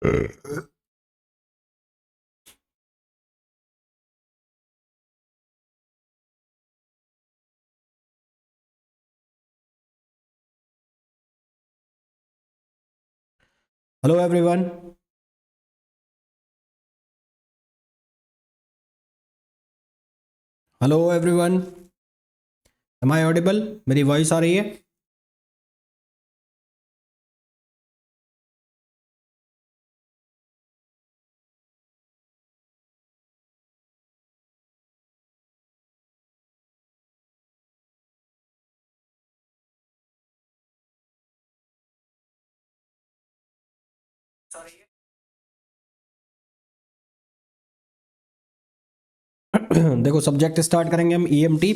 Hello everyone. Hello everyone, am I audible? मेरी voice आ रही है? देखो, सब्जेक्ट स्टार्ट करेंगे हम ईएमटी।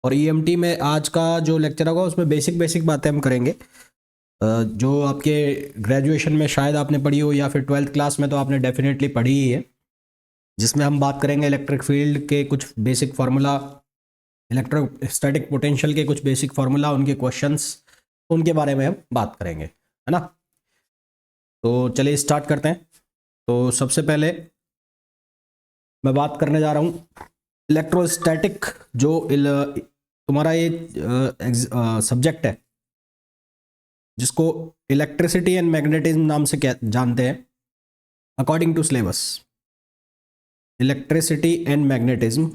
और ईएमटी में आज का जो लेक्चर होगा उसमें बेसिक बेसिक बातें हम करेंगे, जो आपके ग्रेजुएशन में शायद आपने पढ़ी हो या फिर ट्वेल्थ क्लास में तो आपने डेफिनेटली पढ़ी ही है। जिसमें हम बात करेंगे इलेक्ट्रिक फील्ड के कुछ बेसिक फार्मूला, इलेक्ट्रोस्टैटिक पोटेंशियल के कुछ बेसिक फार्मूला, उनके क्वेश्चंस, उनके बारे में हम बात करेंगे, है ना। तो चलिए स्टार्ट करते हैं। तो सबसे पहले मैं बात करने जा रहा हूँ इलेक्ट्रोस्टैटिक, जो तुम्हारा ये सब्जेक्ट है जिसको इलेक्ट्रिसिटी एंड मैग्नेटिज्म नाम से क्या जानते हैं according to syllabus. Electricity and magnetism,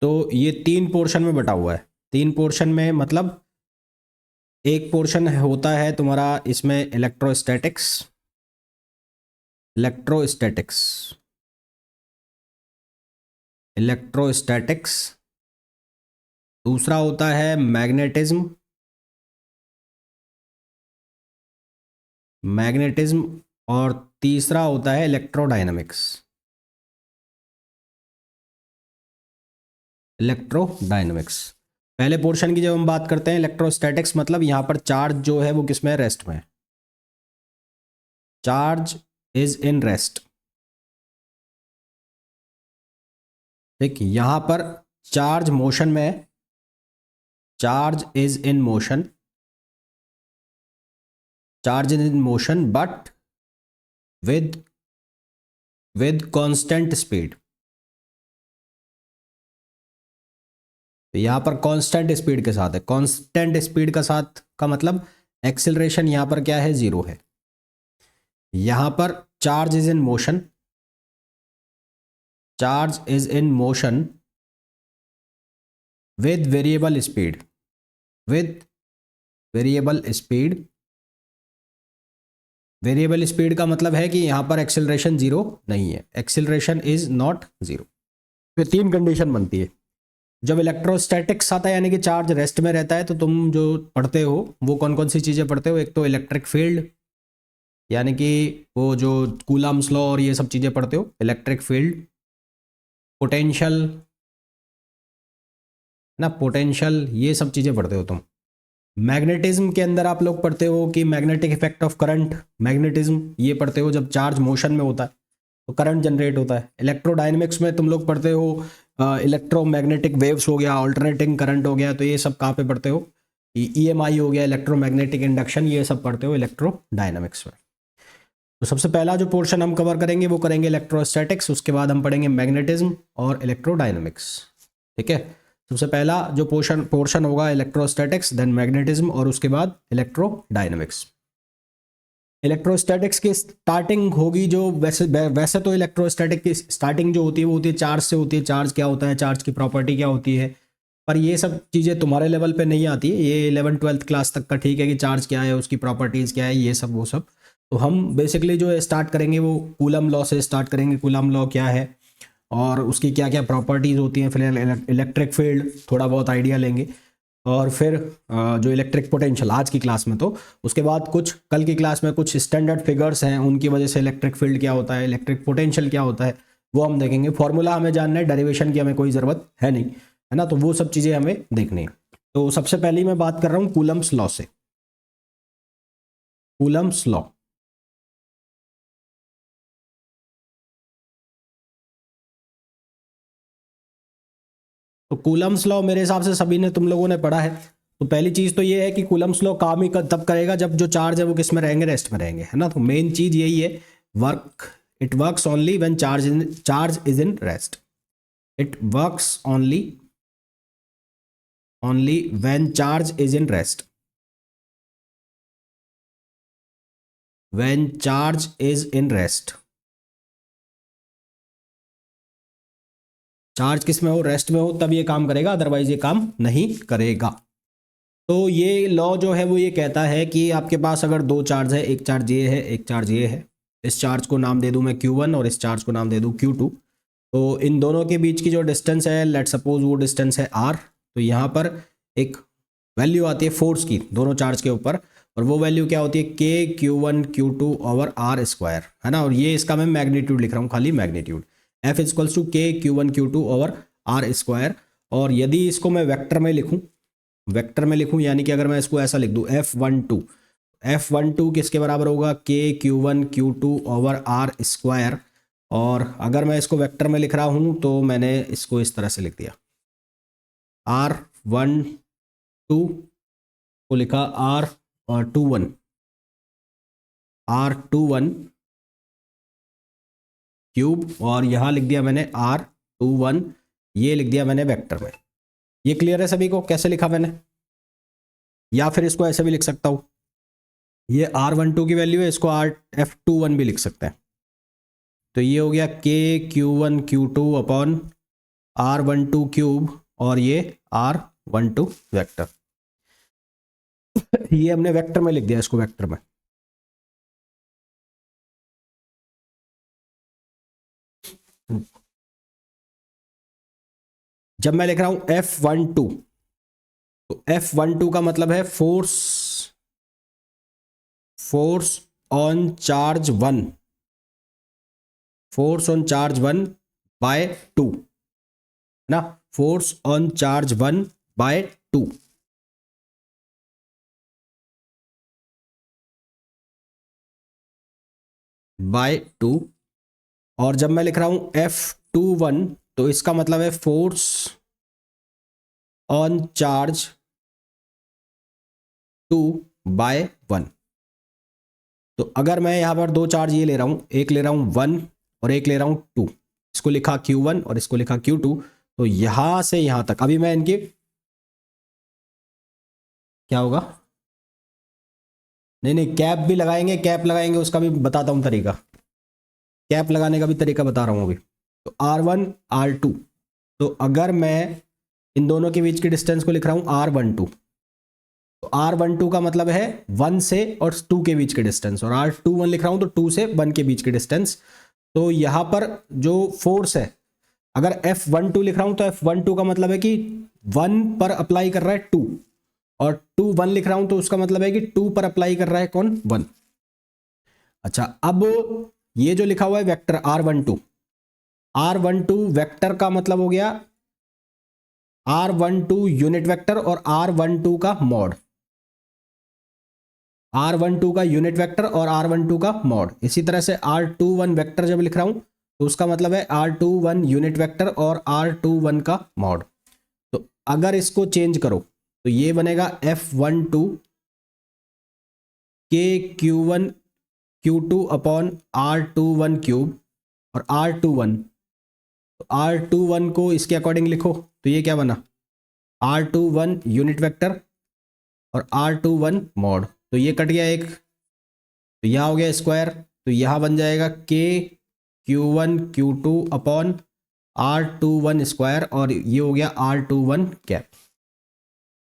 तो ये 3 पोर्शन में बटा हुआ है। 3 पोर्शन में मतलब एक पोर्शन होता है तुम्हारा इसमें इलेक्ट्रोस्टैटिक्स, इलेक्ट्रोस्टैटिक्स, इलेक्ट्रोस्टैटिक्स। दूसरा होता है मैग्नेटिज्म, मैग्नेटिज्म। और तीसरा होता है इलेक्ट्रोडायनामिक्स, इलेक्ट्रोडायनामिक्स। पहले पोर्शन की जब हम बात करते हैं इलेक्ट्रोस्टैटिक्स, मतलब यहां पर चार्ज जो है वो किसमें, रेस्ट में। Charge is in rest. ठीक, यहां पर चार्ज मोशन में है, charge is in motion, charge is in motion but with with constant speed. तो यहां पर कांस्टेंट स्पीड के साथ है। कांस्टेंट स्पीड का साथ का मतलब एक्सिलरेशन यहां पर क्या है, 0 है। यहां पर charge is in motion, charge is in motion with variable speed, with variable speed. Variable speed का मतलब है कि यहां पर एक्सिलरेशन 0 नहीं है, एक्सिलरेशन इज नॉट 0। तो 3 कंडीशन बनती है जब इलेक्ट्रोस्टैटिक्स आता है, यानी कि चार्ज रेस्ट में रहता है। तो तुम जो पढ़ते हो वो कौन कौन सी चीज़ें पढ़ते हो? एक तो इलेक्ट्रिक फील्ड, यानी कि वो जो कूलम्स लॉ और ये सब चीज़ें पढ़ते हो, इलेक्ट्रिक फील्ड। पोटेंशियल, ना पोटेंशियल, ये सब चीज़ें पढ़ते हो तुम। मैग्नेटिज्म के अंदर आप लोग पढ़ते हो कि magnetic effect of current, magnetism ये पढ़ते हो। जब चार्ज मोशन में होता है तो करंट जनरेट होता है। इलेक्ट्रोडायनेमिक्स में तुम लोग पढ़ते हो इलेक्ट्रोमैग्नेटिक वेव्स हो गया, ऑल्टरनेटिंग करंट हो गया। तो ये सब कहाँ पे पढ़ते हो? ईएमआई हो गया, इलेक्ट्रोमैग्नेटिक इंडक्शन, ये सब पढ़ते हो इलेक्ट्रोडायनेमिक्स में। तो सबसे पहला जो पोर्शन हम कवर करेंगे वो करेंगे इलेक्ट्रोस्टैटिक्स, उसके बाद हम पढ़ेंगे मैग्नेटिज्म और इलेक्ट्रोडायनेमिक्स। ठीक है, सबसे पहला जो पोर्शन पोर्शन होगा इलेक्ट्रोस्टैटिक्स, देन मैग्नेटिज्म और उसके बाद इलेक्ट्रोडायनेमिक्स। इलेक्ट्रोस्टैटिक्स की स्टार्टिंग होगी जो वैसे वैसे तो इलेक्ट्रोस्टैटिक की स्टार्टिंग जो होती है वो होती है चार्ज से होती है। चार्ज क्या होता है, चार्ज की प्रॉपर्टी क्या होती है, पर ये सब चीज़ें तुम्हारे लेवल पे नहीं आती है। ये 11th-12th क्लास तक का ठीक है कि चार्ज क्या है, उसकी प्रॉपर्टीज़ क्या है, ये सब वो सब। तो हम बेसिकली जो स्टार्ट करेंगे वो कूलम लॉ से स्टार्ट करेंगे। कूलम लॉ क्या है और उसकी क्या क्या प्रॉपर्टीज़ होती हैं, फिर इलेक्ट्रिक फील्ड थोड़ा बहुत आइडिया लेंगे, और फिर जो इलेक्ट्रिक पोटेंशियल आज की क्लास में। तो उसके बाद कुछ कल की क्लास में कुछ स्टैंडर्ड फिगर्स हैं, उनकी वजह से इलेक्ट्रिक फील्ड क्या होता है, इलेक्ट्रिक पोटेंशियल क्या होता है, वो हम देखेंगे। फॉर्मूला हमें जानना है, डेरिवेशन की हमें कोई ज़रूरत है नहीं, है ना। तो वो सब चीज़ें हमें देखनी है। तो सबसे पहले मैं बात कर रहा हूँ कूलम्स लॉ से। कूलम्स लॉ, तो कूलम्स लॉ मेरे हिसाब से सभी ने, तुम लोगों ने पढ़ा है। तो पहली चीज़ तो ये है कि कूलम्स लॉ काम ही तब करेगा जब जो चार्ज है वो किस में रहेंगे, रेस्ट में रहेंगे, है ना। तो मेन चीज़ यही है, work it works only when charge is in rest. It works only when charge is in rest, when charge is in rest. Charge किस में हो, रेस्ट में हो, तब ये काम करेगा, अदरवाइज ये काम नहीं करेगा। तो ये लॉ जो है वो ये कहता है कि आपके पास अगर दो चार्ज है, एक चार्ज ये है, एक चार्ज ये है, इस चार्ज को नाम दे दूं मैं Q1 और इस चार्ज को नाम दे दूं Q2। तो इन दोनों के बीच की जो डिस्टेंस है, लेट सपोज वो डिस्टेंस है R। तो यहाँ पर एक वैल्यू आती है फोर्स की दोनों चार्ज के ऊपर, और वो वैल्यू क्या होती है, KQ1 Q2 over R square, है ना। और ये इसका मैं मैग्नीट्यूड लिख रहा हूँ, खाली magnitude, F equals to KQ1 Q2 over R square. और यदि इसको मैं वेक्टर में लिखूँ, यानी कि अगर मैं इसको ऐसा लिख दूँ F12 किसके बराबर होगा, KQ1 Q2 over R square. और अगर मैं इसको वेक्टर में लिख रहा हूँ तो मैंने इसको इस तरह से लिख दिया, R12 को लिखा R21 क्यूब, और यहाँ लिख दिया मैंने R21, ये लिख दिया मैंने वेक्टर में। ये क्लियर है सभी को कैसे लिखा मैंने? या फिर इसको ऐसे भी लिख सकता हूँ, ये R12 की वैल्यू है, इसको F21 भी लिख सकते हैं। तो ये हो गया KQ1 Q2 upon R12 cube, और ये R12 वेक्टर। ये हमने वेक्टर में लिख दिया, इसको वेक्टर में। जब मैं लिख रहा हूं F12, तो F12 का मतलब है force on charge 1, force on charge 1 by 2, है ना। Force on charge 1 by 2। By 2। और जब मैं लिख रहा हूं F21, तो इसका मतलब है फोर्स ऑन चार्ज 2 बाय 1। तो अगर मैं यहां पर दो चार्ज ये ले रहा हूं, एक ले रहा हूं 1 और एक ले रहा हूं 2, इसको लिखा Q1 और इसको लिखा Q2, तो यहां से यहां तक अभी मैं इनकी क्या होगा, नहीं नहीं कैप भी लगाएंगे, कैप लगाएंगे उसका भी बताता हूं तरीका, कैप लगाने का भी तरीका बता रहा हूं अभी। तो R1 R2, तो अगर मैं इन दोनों के बीच की डिस्टेंस को लिख रहा हूं R12, तो R12 का मतलब है 1 से और 2 के बीच के डिस्टेंस, और R21 लिख रहा हूं तो 2 से 1 के बीच के डिस्टेंस। तो यहां पर जो फोर्स है, अगर F12 लिख रहा हूं तो F12 का मतलब है कि 1 पर अप्लाई कर रहा है 2, और 1 लिख रहा हूं तो उसका मतलब है कि 2 पर अप्लाई कर रहा है कौन, 1। अच्छा, अब ये जो लिखा हुआ है वेक्टर R12 वेक्टर का मतलब हो गया R12 यूनिट वेक्टर और R12 का मॉड, R12 का यूनिट वेक्टर और R12 का मॉड। इसी तरह से R21 वेक्टर जब लिख रहा हूं तो उसका मतलब है R21 यूनिट वेक्टर और R21 का मॉड। तो अगर इसको चेंज करो तो ये बनेगा F12 KQ1 Q2 upon R21 cube, और R21, तो R21 को इसके अकॉर्डिंग लिखो तो ये क्या बना, R21 यूनिट वेक्टर और R21 मॉड। तो ये कट गया एक, तो यहाँ हो गया स्क्वायर, तो यहाँ बन जाएगा KQ1 Q2 upon R21 square, और ये हो गया R21 कैप,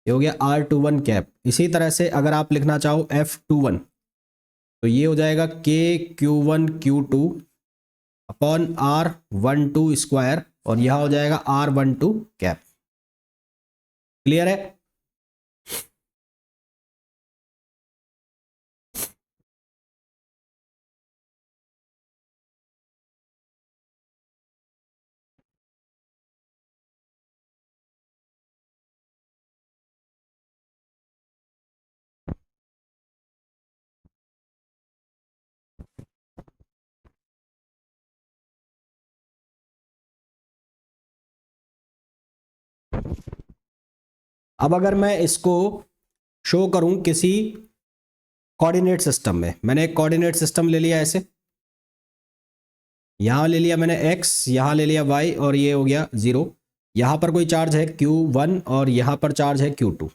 ये हो गया R21 कैप। इसी तरह से अगर आप लिखना चाहो F21, तो ये हो जाएगा KQ1 Q2 upon R12 square, और यहाँ हो जाएगा R12 कैप। क्लियर है? अब अगर मैं इसको शो करूं किसी कोऑर्डिनेट सिस्टम में, मैंने एक कोऑर्डिनेट सिस्टम ले लिया ऐसे, यहां ले लिया मैंने x, यहां ले लिया y और ये हो गया 0। यहां पर कोई चार्ज है q1 और यहां पर चार्ज है q2।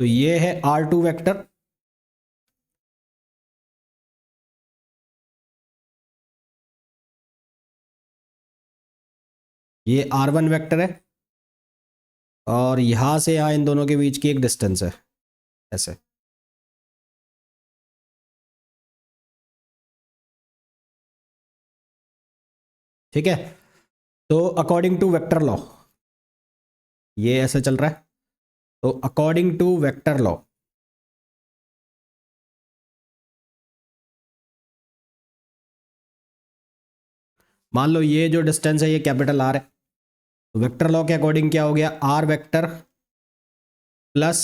तो ये है r2 वेक्टर, ये r1 वेक्टर है, और यहां से यहां इन दोनों के बीच की एक डिस्टेंस है ऐसे। ठीक है, तो अकॉर्डिंग टू वेक्टर लॉ ये ऐसे चल रहा है। तो अकॉर्डिंग टू वेक्टर लॉ मान लो ये जो डिस्टेंस है ये कैपिटल आर है, तो वेक्टर लॉ के अकॉर्डिंग क्या हो गया, R vector plus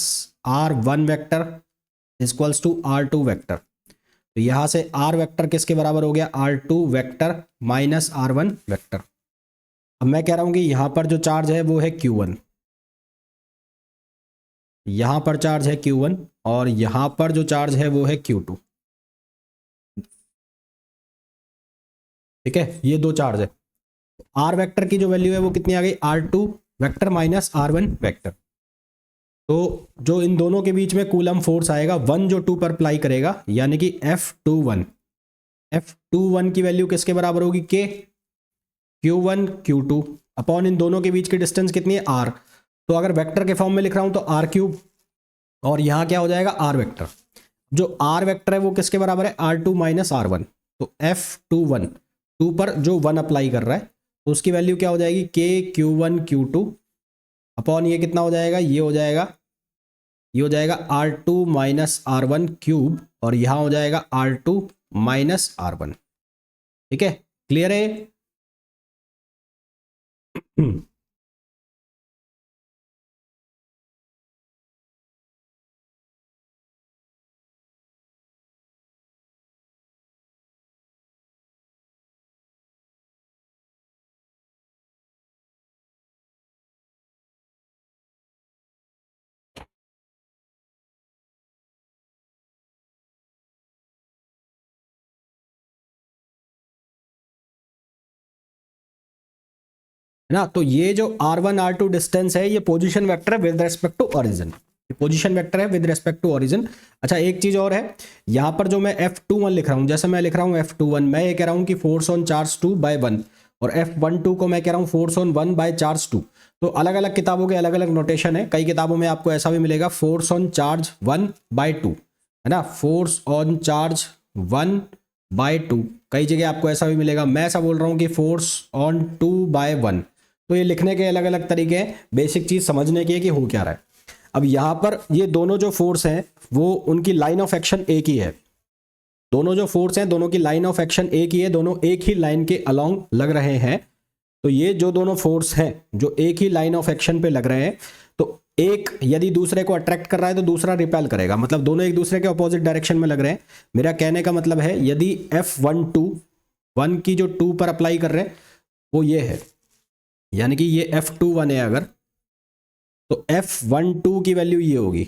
r1 vector equals to r2 vector. तो यहां से r वेक्टर किसके बराबर हो गया, r2 vector minus r1 vector. अब मैं कह रहा हूं कि यहां पर जो चार्ज है वो है q1, यहां पर चार्ज है q1 और यहां पर जो चार्ज है वो है q2। ठीक है, ये दो चार्ज है। r वेक्टर की जो वैल्यू है वो कितनी आ गई, r2 vector minus r1 vector. तो जो इन दोनों के बीच में कूलम फोर्स आएगा 1 जो 2 पर अप्लाई करेगा, यानी कि F21 की वैल्यू किसके बराबर होगी, K, Q1 Q2 अपॉन इन दोनों के बीच की डिस्टेंस कितनी है, R। तो अगर वेक्टर के फॉर्म में लिख रहा हूं तो R क्यूब, और यहां क्या हो जाएगा, R वेक्टर। जो R वेक्टर है वो किसके बराबर है, R2 माइनस R1। तो F21 2 पर जो 1 अप्लाई कर रहा है तो उसकी वैल्यू क्या हो जाएगी, K Q1 Q2 अपॉन ये कितना हो जाएगा, ये हो जाएगा R2 माइनस R1 क्यूब, और यहां हो जाएगा R2 माइनस R1। ठीक है, क्लियर है। है ना, तो ये जो R1 R2 डिस्टेंस है ये पोजीशन वेक्टर है with respect to origin, position vector है विद रेस्पेक्ट टू ओरिजिन। अच्छा, एक चीज और है, यहां पर जो मैं F21 लिख रहा हूं, जैसे मैं लिख रहा हूं F21, मैं ये कह रहा हूं कि फोर्स ऑन चार्ज 2 बाय 1, और F12 को मैं कह रहा हूं फोर्स ऑन 1 बाय चार्ज 2। तो अलग अलग किताबों के अलग अलग नोटेशन है, कई किताबों में आपको ऐसा भी मिलेगा फोर्स ऑन चार्ज 1 बाय 2, है ना, फोर्स ऑन चार्ज 1 बाय 2, कई जगह आपको ऐसा भी मिलेगा। मैं ऐसा बोल रहा हूं कि फोर्स ऑन 2 बाय 1। तो ये लिखने के अलग अलग तरीके हैं, बेसिक चीज समझने की है कि हो क्या रहा है। अब यहां पर ये दोनों जो फोर्स हैं वो उनकी लाइन ऑफ एक्शन एक ही है, दोनों जो फोर्स हैं दोनों की लाइन ऑफ एक्शन एक ही है, दोनों एक ही लाइन के अलोंग लग रहे हैं। तो ये जो दोनों फोर्स हैं जो एक ही लाइन ऑफ एक्शन पे लग रहे हैं, तो एक यदि दूसरे को अट्रैक्ट कर रहा है तो दूसरा रिपेल करेगा, मतलब दोनों एक दूसरे के अपोजिट डायरेक्शन में लग रहे हैं। मेरा कहने का मतलब है यदि F1 की जो 2 पर अप्लाई कर रहे हैं वो ये है, यानी कि ये F21 है अगर, तो F12 की वैल्यू ये होगी,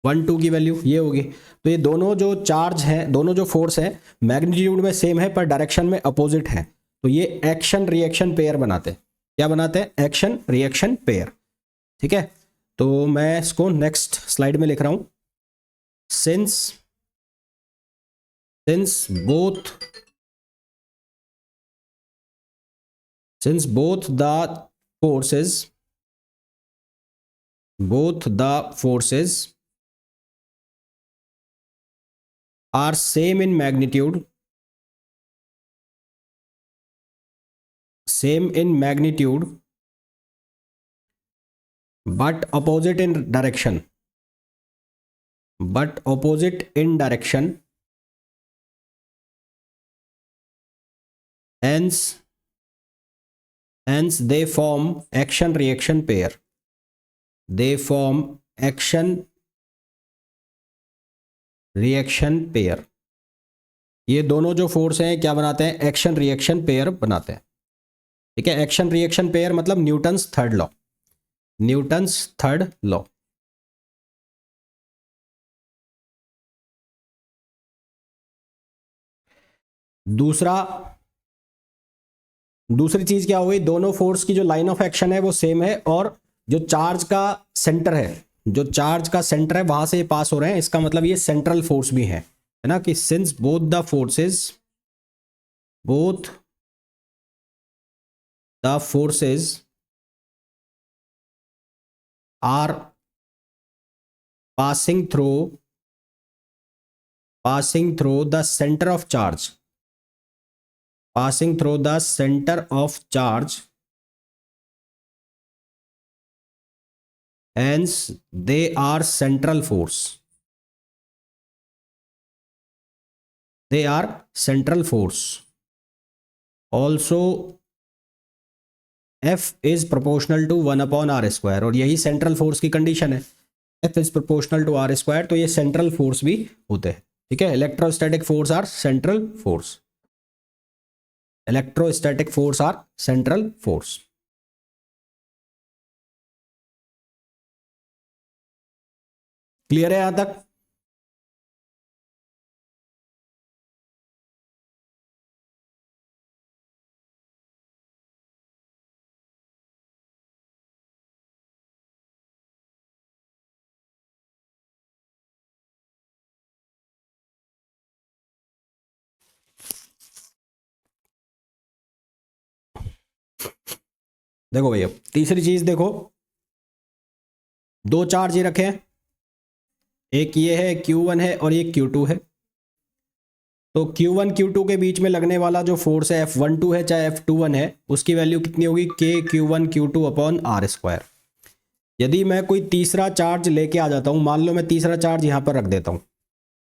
12 की वैल्यू ये होगी। तो ये दोनों जो चार्ज हैं, दोनों जो फोर्स हैं मैग्नीट्यूड में सेम है पर डायरेक्शन में अपोजिट है, तो ये एक्शन रिएक्शन पेयर बनाते हैं। क्या बनाते हैं, एक्शन रिएक्शन पेयर। ठीक है, तो मैं इसको नेक्स्ट स्लाइड में लिख रहा हूं, since both the forces are same in magnitude, but opposite in direction, hence they form action reaction pair, ये दोनों जो फोर्स हैं क्या बनाते हैं, एक्शन रिएक्शन पेयर बनाते हैं। ठीक है, एक्शन रिएक्शन पेयर मतलब Newton's third law, Newton's third law. दूसरा, दूसरी चीज क्या हो गई, दोनों फोर्स की जो लाइन ऑफ एक्शन है वो सेम है, और जो चार्ज का सेंटर है, जो चार्ज का सेंटर है वहां से पास हो रहे हैं, इसका मतलब ये सेंट्रल फोर्स भी है ना, कि since both the forces, both the forces are passing through, passing through the centre of charge, passing through the center of charge, hence they are central force, they are central force. Also F is proportional to 1 upon r square, और यही central force की condition है, F is proportional to r square, तो ये central force भी होते हैं। ठीक है, electrostatic force are central force, electrostatic force are central force. Clear है यहां तक? देखो भैया, तीसरी चीज देखो, दो चार्ज ये रखे हैं, एक ये है Q1 है और ये Q2 है। तो Q1 Q2 के बीच में लगने वाला जो फोर्स है F12 है चाहे F21 है, उसकी वैल्यू कितनी होगी, K Q1 Q2 upon are square. यदि मैं कोई तीसरा चार्ज लेके आ जाता हूं, मान लो मैं तीसरा चार्ज यहां पर रख देता हूं,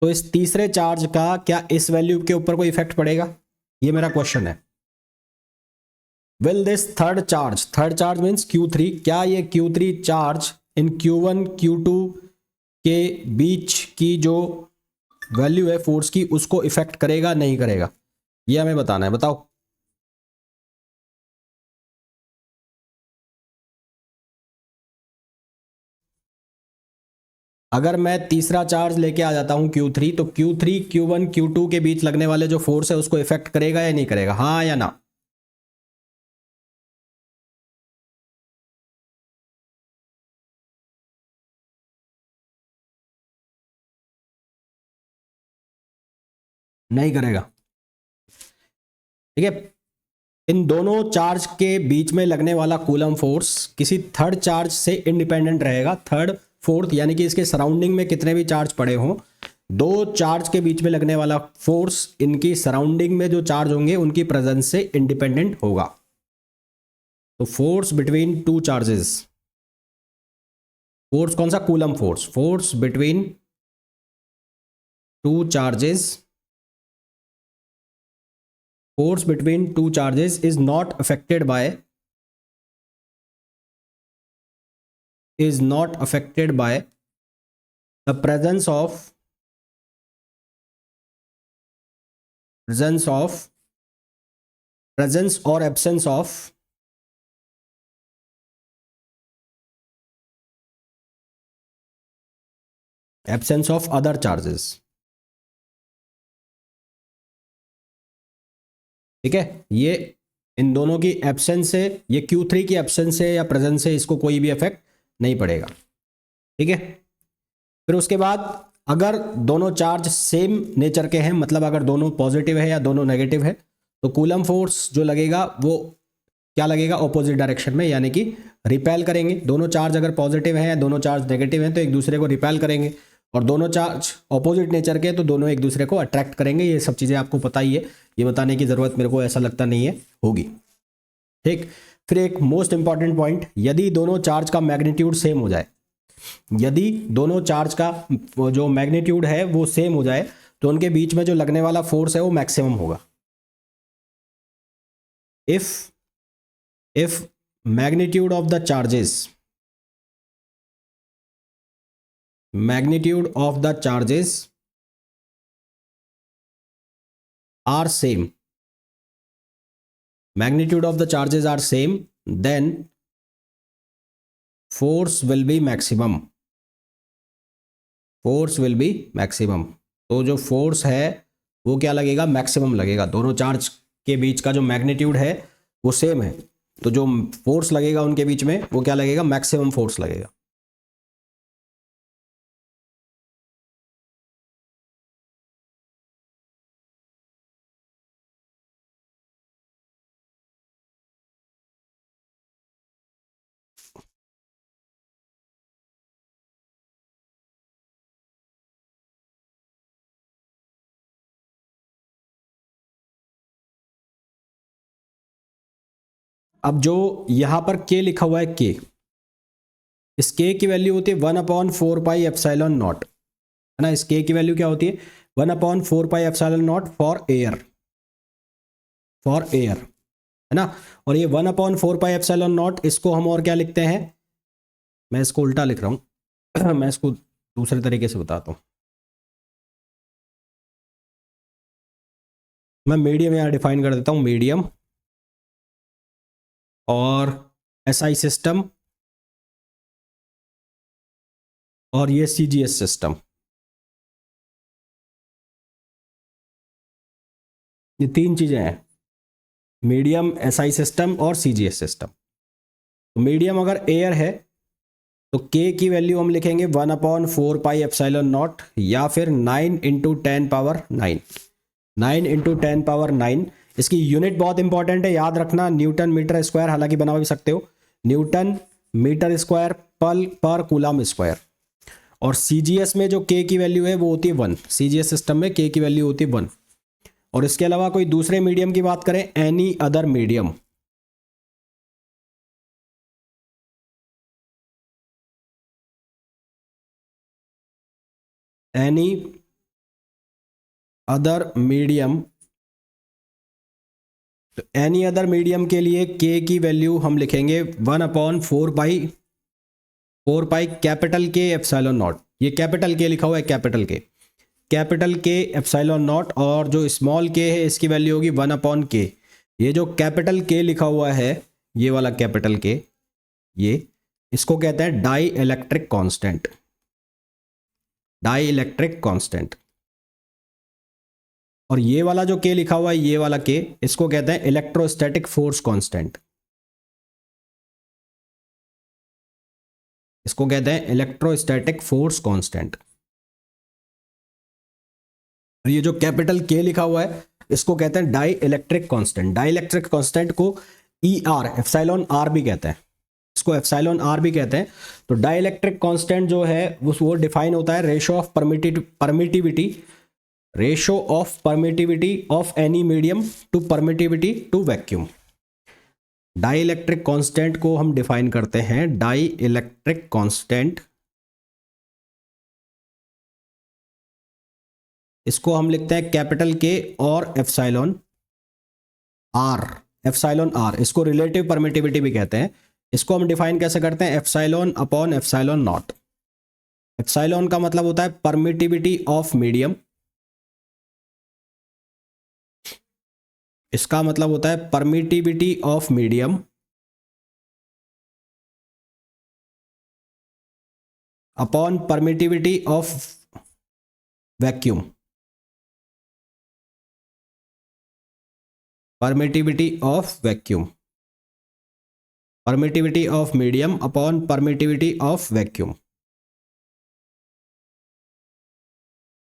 तो इस तीसरे चार्ज का क्या इस वैल्यू के ऊपर कोई इफेक्ट पड़ेगा, ये मेरा क्वेश्चन है। Will this third charge means Q3, क्या ये Q3 charge in Q1 Q2 के बीच की जो वैल्यू है फोर्स की उसको इफेक्ट करेगा नहीं करेगा, ये हमें बताना है, बताओ। अगर मैं तीसरा चार्ज लेके आ जाता हूं Q3, तो Q3 Q1 Q2 के बीच लगने वाले जो फोर्स है उसको इफेक्ट करेगा या नहीं करेगा, हाँ या ना? नहीं करेगा। ठीक है, इन दोनों चार्ज के बीच में लगने वाला कूलम फोर्स किसी थर्ड चार्ज से इंडिपेंडेंट रहेगा, थर्ड फोर्थ यानी कि इसके सराउंडिंग में कितने भी चार्ज पड़े हों, दो चार्ज के बीच में लगने वाला फोर्स इनकी सराउंडिंग में जो चार्ज होंगे उनकी प्रेजेंस से इंडिपेंडेंट होगा। तो force between two charges, force कौन सा, coulomb force, force between two charges, force between two charges is not affected by, is not affected by the presence of, presence of, presence or absence of, absence of other charges। ठीक है, ये इन दोनों की absence से, ये Q3 की absence से या प्रेजेंस से इसको कोई भी इफेक्ट नहीं पड़ेगा। ठीक है, फिर उसके बाद अगर दोनों चार्ज सेम नेचर के हैं, मतलब अगर दोनों पॉजिटिव है या दोनों नेगेटिव है, तो कूलम फोर्स जो लगेगा वो क्या लगेगा, ऑपोजिट डायरेक्शन में, यानी कि रिपेल करेंगे। दोनों चार्ज अगर पॉजिटिव हैं या दोनों चार्ज नेगेटिव हैं तो एक दूसरे को रिपेल करेंगे, और दोनों चार्ज ऑपोजिट नेचर के तो दोनों एक दूसरे को अट्रैक्ट करेंगे। ये सब चीज़ें आपको पता ही है, ये बताने की ज़रूरत मेरे को ऐसा लगता नहीं है होगी। ठीक, फिर एक मोस्ट इंपॉर्टेंट पॉइंट, यदि दोनों चार्ज का मैग्नीट्यूड सेम हो जाए, यदि दोनों चार्ज का जो मैग्नीट्यूड है वो सेम हो जाए, तो उनके बीच में जो लगने वाला फोर्स है वो मैक्सिमम होगा। if magnitude of the charges, magnitude of the charges are same, magnitude of the charges are same, then force will be maximum, force will be maximum. तो जो फोर्स है वो क्या लगेगा, मैक्सिमम लगेगा। दोनों चार्ज के बीच का जो मैग्नीट्यूड है वो सेम है, तो जो फोर्स लगेगा उनके बीच में वो क्या लगेगा, मैक्सिमम फोर्स लगेगा। अब जो यहां पर के लिखा हुआ है, के, इस के की वैल्यू होती है 1/4πε0, है ना। इस के की वैल्यू क्या होती है, 1/4πε0 फॉर एयर, फॉर एयर, है ना। और ये 1/4πε0, इसको हम और क्या लिखते हैं, मैं इसको उल्टा लिख रहा हूं मैं इसको दूसरे तरीके से बताता हूं। मैं मीडियम यहां डिफाइन कर देता हूं, मीडियम, और एसआई सिस्टम, और ये सीजीएस सिस्टम। ये तीन चीजें हैं, मीडियम, एसआई सिस्टम और सीजीएस सिस्टम। तो मीडियम अगर एयर है तो के की वैल्यू हम लिखेंगे 1/4πε0, या फिर 9 × 10⁹, 9 × 10⁹। इसकी यूनिट बहुत इंपॉर्टेंट है, याद रखना, न्यूटन मीटर स्क्वायर, हालांकि बना भी सकते हो, Newton metre square per coulomb square. और सीजीएस में जो के की वैल्यू है वो होती है 1, सीजीएस सिस्टम में के की वैल्यू होती है 1। और इसके अलावा कोई दूसरे मीडियम की बात करें, any other medium, any other medium, तो एनी अदर मीडियम के लिए के की वैल्यू हम लिखेंगे 1/4π कैपिटल के एप्सिलॉन नॉट। ये कैपिटल के लिखा हुआ है, कैपिटल के एप्सिलॉन नॉट, और जो स्मॉल के है इसकी वैल्यू होगी 1/k। ये जो कैपिटल के लिखा हुआ है, ये वाला कैपिटल के, ये इसको कहते हैं dielectric constant, dielectric constant. और ये वाला जो के लिखा हुआ है, ये वाला के, इसको कहते हैं इलेक्ट्रोस्टैटिक फोर्स कांस्टेंट, इसको कहते हैं इलेक्ट्रोस्टैटिक फोर्स कांस्टेंट। और ये जो कैपिटल के लिखा हुआ है इसको कहते हैं dielectric constant. Dielectric constant को ई आर, एप्सिलॉन आर भी कहते हैं, इसको एप्सिलॉन आर भी कहते हैं। तो डाई इलेक्ट्रिक कांस्टेंट जो है वो डिफाइन होता है ratio of permittivity, ratio of permittivity of any medium to permittivity to vacuum. Dielectric constant को हम डिफाइन करते हैं, डाई इलेक्ट्रिक कांस्टेंट, इसको हम लिखते हैं कैपिटल के और एप्सिलॉन आर, एप्सिलॉन आर, इसको रिलेटिव परमिटिविटी भी कहते हैं। इसको हम डिफाइन कैसे करते हैं, epsilon upon epsilon not. Epsilon का मतलब होता है परमिटिविटी ऑफ मीडियम, इसका मतलब होता है permittivity of medium upon permittivity of vacuum, permittivity of vacuum, permittivity of medium upon permittivity of vacuum.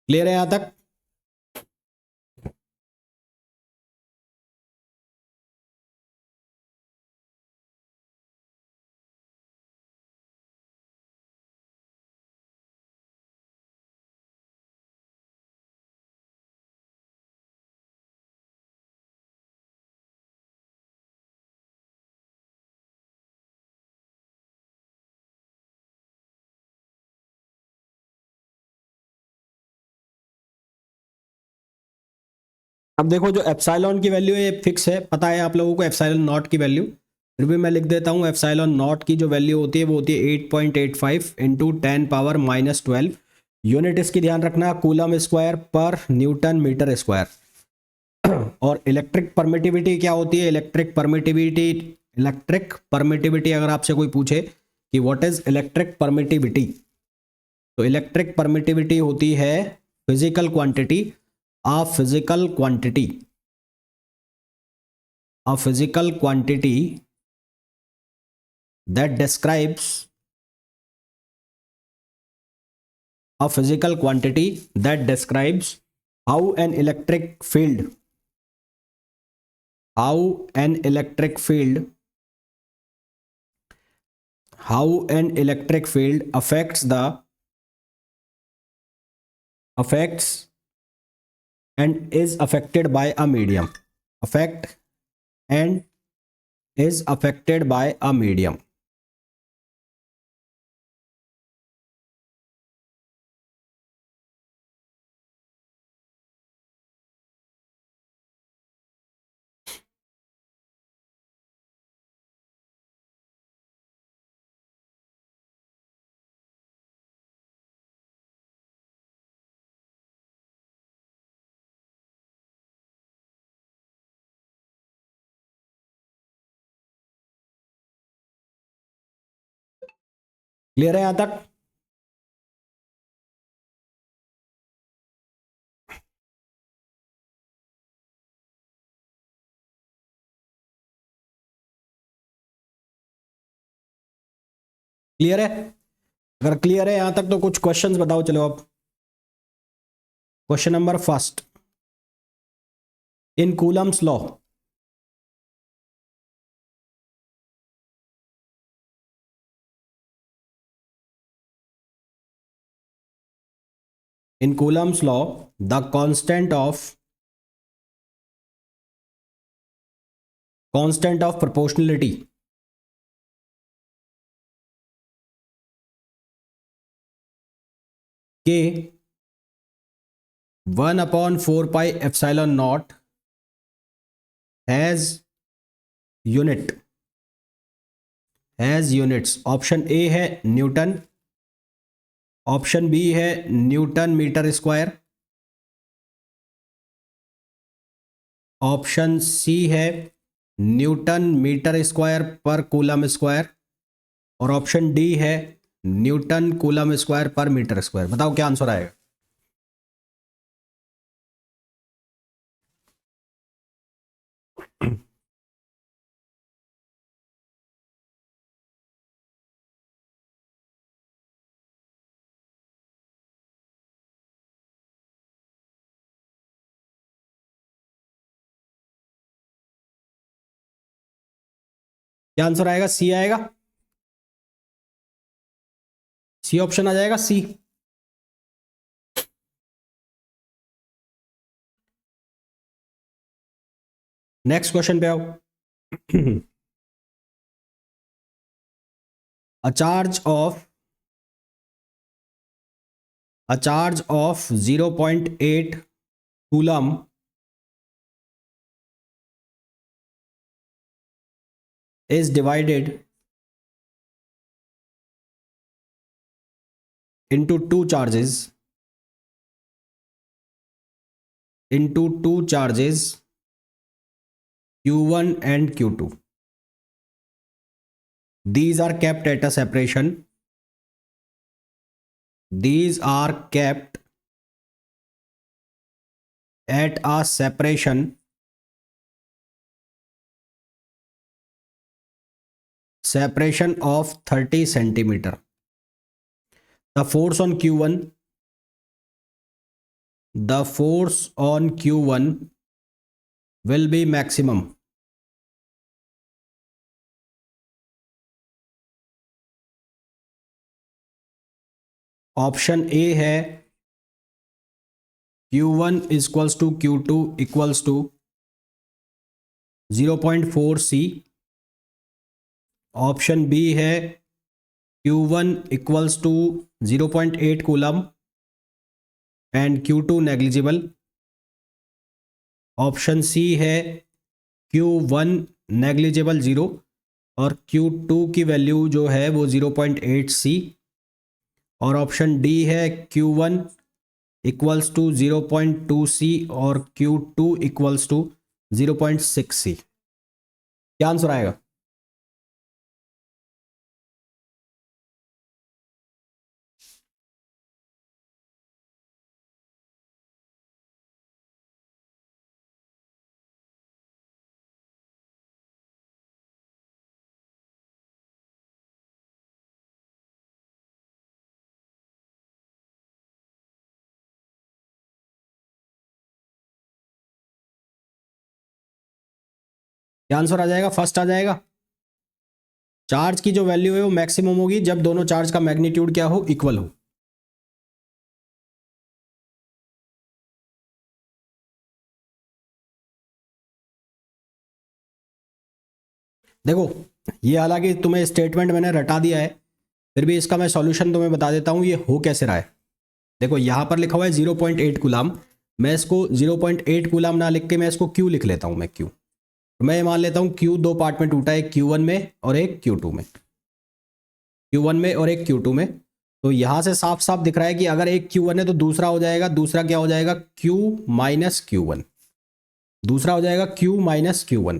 Clear है यहां तक? अब देखो, जो एप्सिलॉन की वैल्यू है ये फिक्स है, पता है आप लोगों को एप्सिलॉन नॉट की वैल्यू, फिर भी मैं लिख देता हूँ। एप्सिलॉन नॉट की जो वैल्यू होती है वो होती है 8.85 इंटू 10⁻⁻12। यूनिट इसकी ध्यान रखना, कूलम स्क्वायर पर न्यूटन मीटर स्क्वायर। और इलेक्ट्रिक परमिटिविटी क्या होती है? इलेक्ट्रिक परमिटिविटी अगर आपसे कोई पूछे कि व्हाट इज इलेक्ट्रिक परमिटिविटी, तो इलेक्ट्रिक परमिटिविटी होती है physical quantity, a physical quantity that describes how an electric field affects and is affected by a medium. Clear है यहां तक? क्लियर है? अगर क्लियर है यहां तक तो कुछ क्वेश्चंस बताओ। चलो अब question number first, in Coulomb's law the constant of proportionality के 1/4 pi epsilon naught has units. Option A है न्यूटन, ऑप्शन बी है newton metre square, option C है newton metre square per coulomb square, और option D है newton coulomb square per metre square. बताओ क्या answer आएगा? क्या आंसर आएगा? सी आएगा? सी ऑप्शन आ जाएगा, सी। नेक्स्ट क्वेश्चन पे आओ। a charge of 0.8 coulomb is divided into two charges Q1 and Q2. These are kept at a separation. These are kept at a separation of 30 centimeter. The force on Q1 will be maximum. Option A है Q1 equals to Q2 equals to 0.4 C। Option B है Q1 equals to 0.8 coulomb and Q2 negligible. Option C है Q1 negligible 0 और Q2 की value जो है वो 0.8 C। और option D है Q1 इक्वल्स टू 0.2 C और Q2 इक्वल्स टू 0.6 C। क्या आंसर आएगा? क्या आंसर आ जाएगा? फर्स्ट आ जाएगा। चार्ज की जो वैल्यू है वो मैक्सिमम होगी जब दोनों चार्ज का मैग्नीट्यूड क्या हो? इक्वल हो। देखो, ये हालांकि तुम्हें स्टेटमेंट मैंने रटा दिया है, फिर भी इसका मैं सॉल्यूशन तुम्हें बता देता हूँ ये हो कैसे रहा है। देखो यहाँ पर लिखा हुआ है 0.8 कूलाम, मैं इसको 0.8 कूलाम ना लिख के मैं इसको क्यू लिख लेता हूँ। मैं क्यू, मैं ये मान लेता हूँ क्यू दो पार्ट में टूटा है, एक Q1 में और एक Q2 में। Q1 में और एक Q2 में। तो यहां से साफ साफ दिख रहा है कि अगर एक Q1 है तो दूसरा हो जाएगा, दूसरा क्या हो जाएगा? Q माइनस Q1, दूसरा हो जाएगा Q माइनस Q1।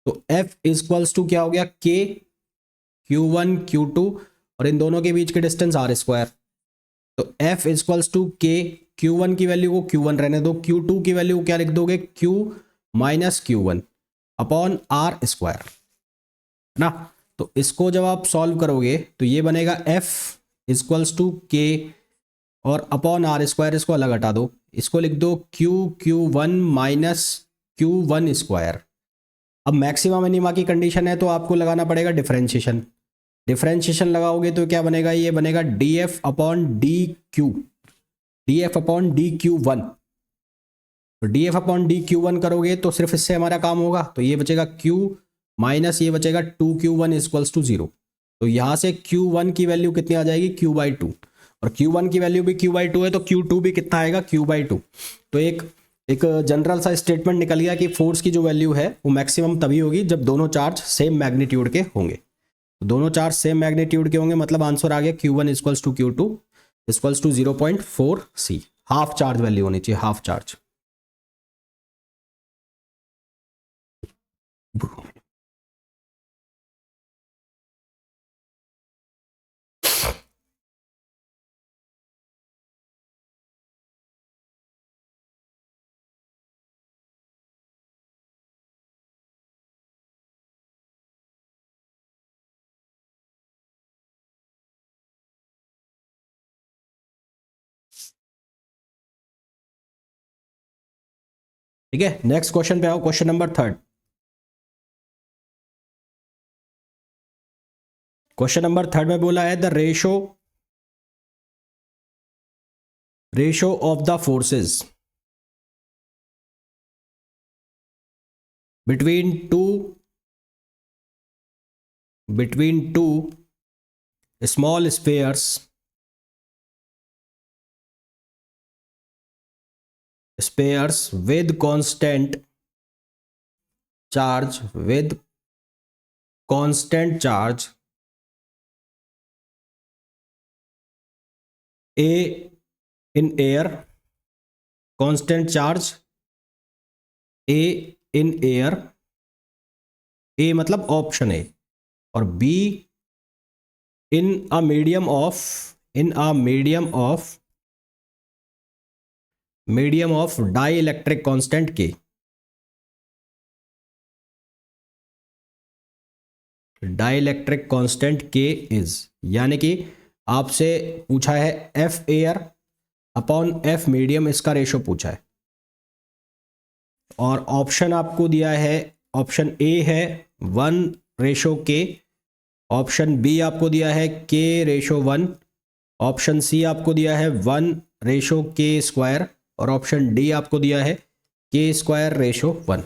तो F इक्वल्स टू क्या हो गया? K Q1 Q2, और इन दोनों के बीच के डिस्टेंस R स्क्वायर। तो F equals to K, Q1 की वैल्यू को Q1 रहने दो, Q2 की वैल्यू को क्या लिख दोगे? Q minus Q1 upon R square ना। तो इसको जब आप सॉल्व करोगे तो ये बनेगा F इक्वल्स टू K और अपॉन R स्क्वायर, इसको अलग हटा दो, इसको लिख दो Q1 माइनस Q1 स्क्वायर। अब मैक्सिमा मिनिमा की कंडीशन है तो आपको लगाना पड़ेगा डिफरेंशिएशन। डिफरेंशिएशन लगाओगे तो क्या बनेगा? ये बनेगा DF upon DQ, DF upon DQ1। तो DF अपॉन DQ1 करोगे तो सिर्फ इससे हमारा काम होगा, तो ये बचेगा Q माइनस ये बचेगा 2Q1 इक्वल्स टू 0। तो यहाँ से Q1 की वैल्यू कितनी आ जाएगी? Q/2, और Q1 की वैल्यू भी Q/2 है तो Q2 भी कितना आएगा? Q/2। तो एक एक जनरल सा स्टेटमेंट निकल गया कि फोर्स की जो वैल्यू है वो मैक्सिमम तभी होगी जब दोनों चार्ज सेम मैग्नीट्यूड के होंगे। तो दोनों चार्ज सेम मैग्नीट्यूड के होंगे, मतलब आंसर आ गया Q1 equals to Q2 equals to 0.4 C। Half charge value होनी चाहिए, हाफ चार्ज। ठीक है, नेक्स्ट क्वेश्चन पे आओ, question number third. Question number third में बोला है the ratio of the forces between two small spheres with constant charge A in air, constant charge A in air, A मतलब option A, और B in a medium of dielectric constant K. Dielectric constant K is, यानी कि आपसे पूछा है F air upon F medium, इसका ratio पूछा है, और ऑप्शन आपको दिया है, ऑप्शन ए है 1:के, ऑप्शन बी आपको दिया है K/1, ऑप्शन सी आपको दिया है 1:K², और ऑप्शन डी आपको दिया है K²/1।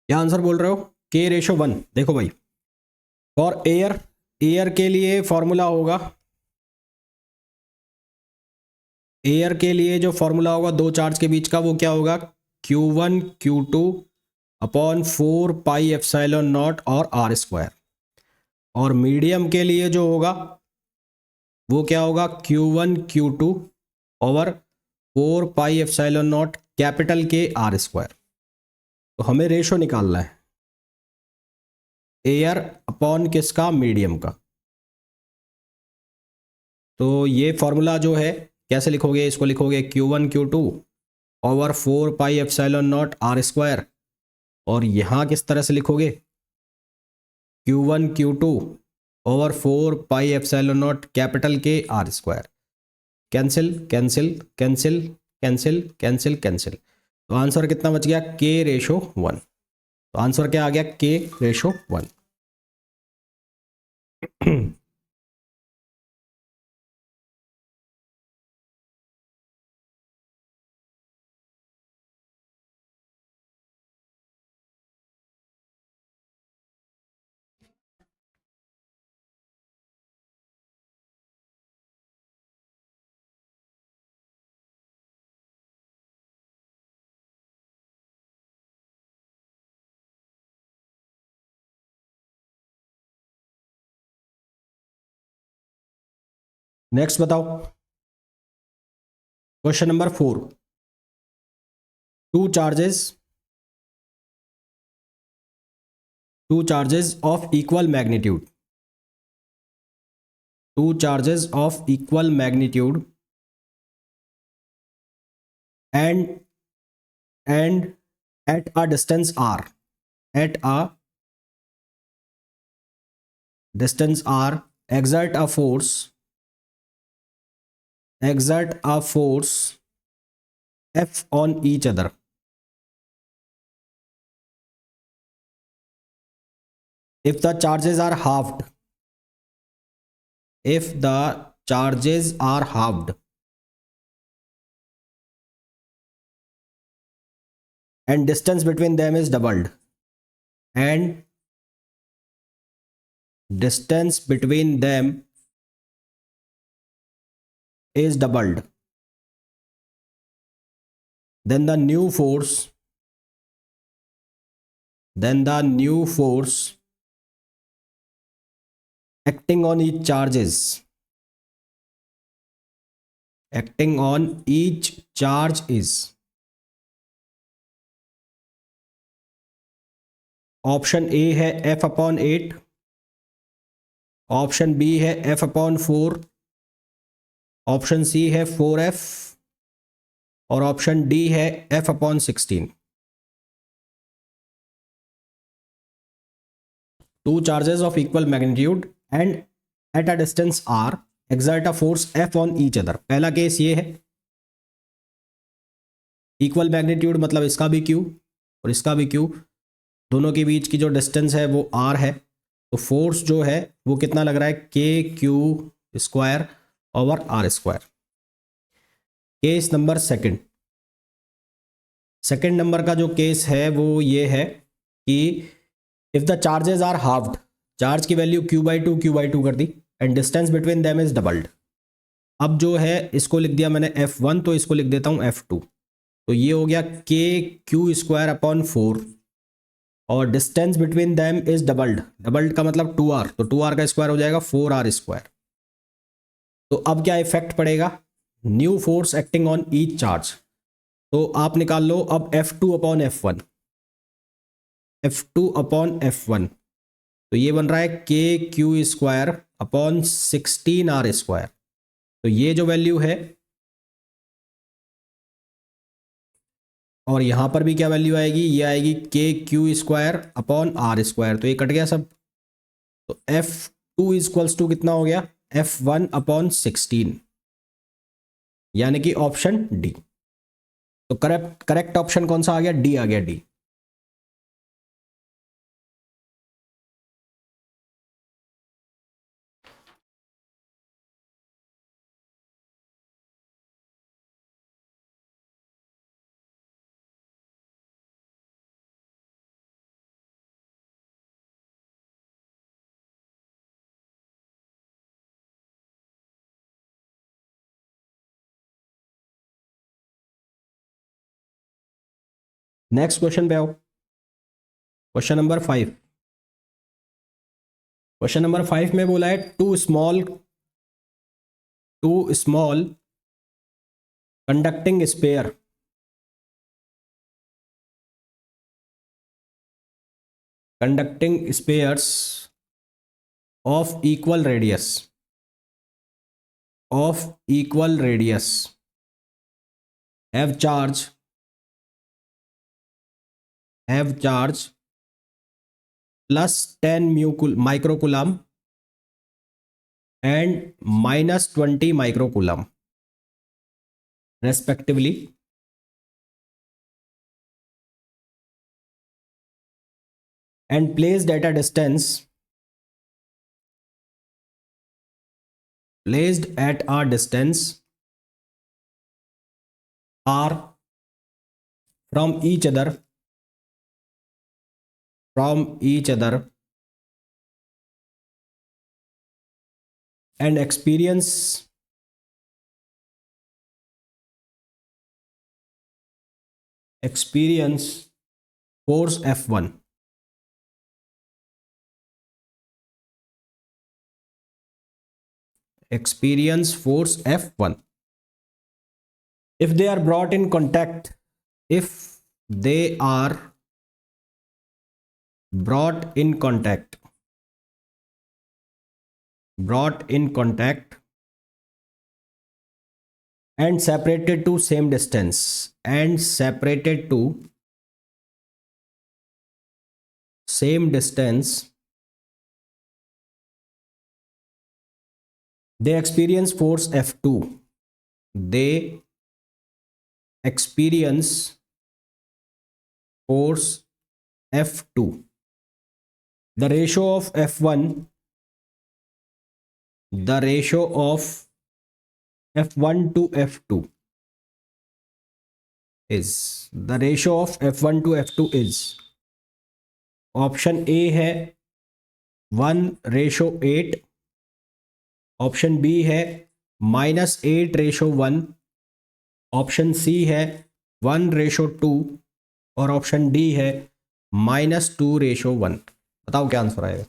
क्या आंसर बोल रहे हो? K/1। देखो भाई, फॉर एयर, एयर के लिए फॉर्मूला होगा, एयर के लिए जो फॉर्मूला होगा दो चार्ज के बीच का, वो क्या होगा? Q1 Q2 upon 4 pi epsilon not और आर स्क्वायर। और मीडियम के लिए जो होगा वो क्या होगा? Q1 Q2 over 4 pi epsilon naught capital K R square. तो हमें रेशो निकालना है एयर अपॉन किसका? मीडियम का। तो ये फॉर्मूला जो है कैसे लिखोगे? इसको लिखोगे Q1 Q2 over 4 pi epsilon naught R square. और यहाँ किस तरह से लिखोगे? Q1 Q2 over 4 pi epsilon naught capital K R square. Cancel cancel cancel cancel cancel cancel. तो आंसर कितना बच गया? K/1। तो आंसर क्या आ गया? K/1। नेक्स्ट बताओ, question number 4। Two charges, to charges of equal magnitude, two charges of equal magnitude and and at a distance r, at a distance r exert a force F on each other. If the charges are halved, if the charges are halved and distance between them is doubled, and distance between them is doubled, then the new force, then the new force acting on each charges, acting on each charge is, option A है F/8, option B है F/4, option C है 4F और option D है F/16। Two charges of equal magnitude and at a distance R exert a force F on each other. पहला case ये है, equal magnitude मतलब इसका भी Q और इसका भी Q, दोनों के बीच की जो डिस्टेंस है वो R है। तो फोर्स जो है वो कितना लग रहा है? KQ² over R²। Case number second, second number का जो केस है वो ये है कि if the charges are halved, charge की वैल्यू Q/2 कर दी and distance between them is doubled. अब जो है इसको लिख दिया मैंने F1, तो इसको लिख देता हूं F2। तो ये हो गया KQ²/4 और distance between them is doubled, doubled का मतलब 2R, तो 2R का स्क्वायर हो जाएगा 4R²। तो अब क्या इफेक्ट पड़ेगा? New force acting on each charge. तो आप निकाल लो अब F2/F1, F2/F1। तो ये बन रहा है KQ²/16R²। तो ये जो वैल्यू है, और यहां पर भी क्या वैल्यू आएगी? ये आएगी KQ²/R²। तो ये कट गया सब। तो F2 कितना हो गया? F1/16, यानी कि ऑप्शन डी। तो करेक्ट करेक्ट ऑप्शन कौन सा आ गया? डी आ गया, डी। नेक्स्ट क्वेश्चन पे आओ। Question number 5। क्वेश्चन नंबर 5 में बोला है two small conducting sphere of equal radius have charge plus 10 microcoulomb and minus 20 microcoulomb respectively, and placed at a distance r from each other and experience force F1. Experience force F1 if they are brought in contact and separated to same distance they experience force F2. The ratio of F1 to F2 is option A है 1:8, option B है -8:1, option C है 1:2 और option D है -2:1। बताओ क्या answer आएगा।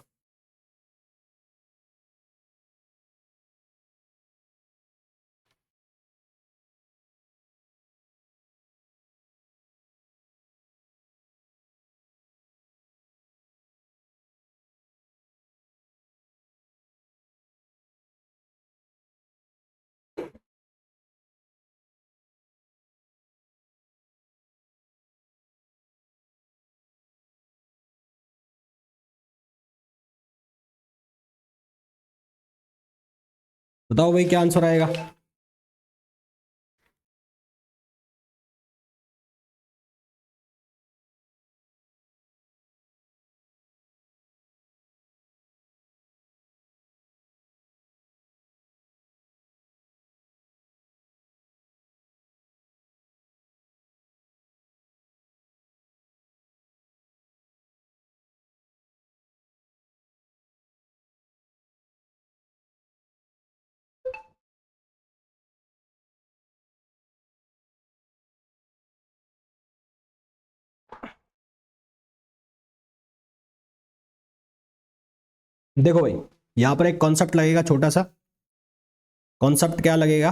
बताओ भाई क्या आंसर आएगा। देखो भाई यहां पर एक कॉन्सेप्ट लगेगा, छोटा सा कॉन्सेप्ट क्या लगेगा।